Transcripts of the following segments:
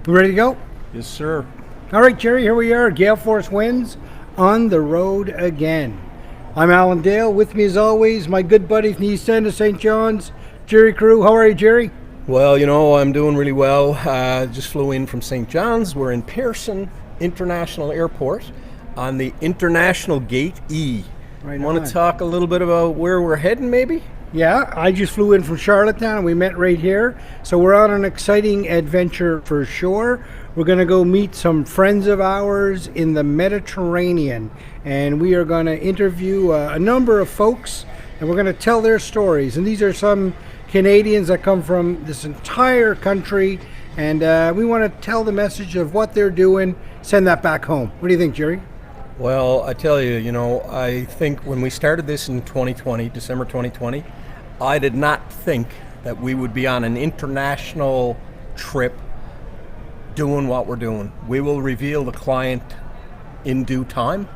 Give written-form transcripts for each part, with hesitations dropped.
We ready to go? Yes, sir. All right, Gerry, here we are. Gale Force Winds on the road again. I'm Allan Dale. With me, as always, my good buddy from the East End of St. John's, Gerry Carew. How are you, Gerry? Well, I'm doing really well. Just flew in from St. John's. We're in Pearson International Airport on the International Gate E. Right Want on. to talk a little bit about where we're heading, maybe? Yeah, I just flew in from Charlottetown and we met right here. So we're on an exciting adventure for sure. We're going to go meet some friends of ours in the Mediterranean. And we are going to interview a number of folks and we're going to tell their stories. And these are some Canadians that come from this entire country. And we want to tell the message of what they're doing, send that back home. What do you think, Gerry? Well, I tell you, I think when we started this in 2020, December 2020, I did not think that we would be on an international trip doing what we're doing. We will reveal the client in due time,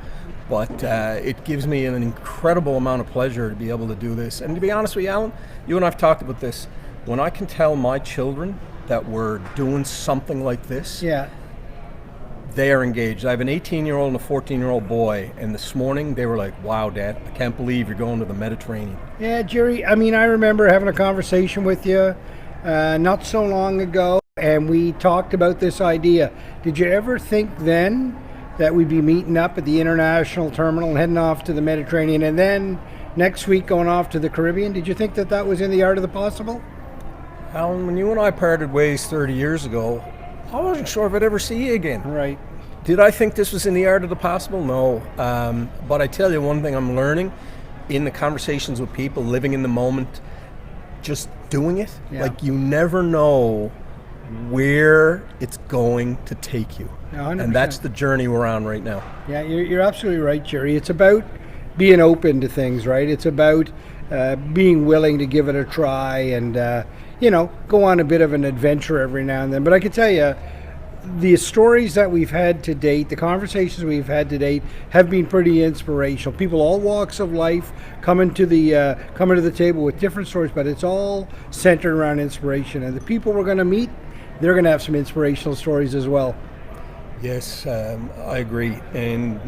but it gives me an incredible amount of pleasure to be able to do this. And to be honest with you, Allan, you and I have talked about this. When I can tell my children that we're doing something like this, Yeah. they are engaged. I have an 18-year-old and a 14-year-old boy, and this morning they were like, wow, Dad, I can't believe you're going to the Mediterranean. Yeah, Gerry, I remember having a conversation with you not so long ago, and we talked about this idea. Did you ever think then that we'd be meeting up at the international terminal and heading off to the Mediterranean, and then next week going off to the Caribbean? Did you think that that was in the art of the possible? Allan, when you and I parted ways 30 years ago, I wasn't sure if I'd ever see you again. Right. Did I think this was in the art of the possible? No. But I tell you one thing I'm learning in the conversations with people, living in the moment, just doing it. Yeah. Like, you never know where it's going to take you. Yeah, 100%. And that's the journey we're on right now. Yeah, you're absolutely right, Gerry. It's about being open to things, right? It's about being willing to give it a try and, go on a bit of an adventure every now and then. But I can tell you, the stories that we've had to date, the conversations we've had to date, have been pretty inspirational. People, all walks of life, coming to the table with different stories, but it's all centered around inspiration. And the people we're going to meet, they're going to have some inspirational stories as well. Yes, I agree. And,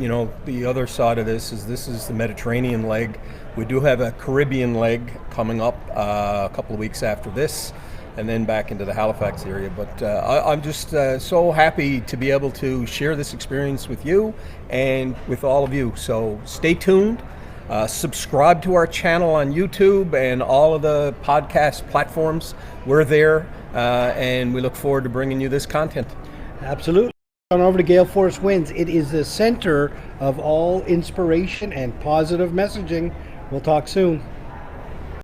the other side of this is the Mediterranean leg. We do have a Caribbean leg coming up a couple of weeks after this, and then back into the Halifax area. But I'm just so happy to be able to share this experience with you and with all of you. So stay tuned. Subscribe to our channel on YouTube and all of the podcast platforms. We're there, and we look forward to bringing you this content. Absolutely. On over to Gale Force Winds. It is the center of all inspiration and positive messaging. We'll talk soon.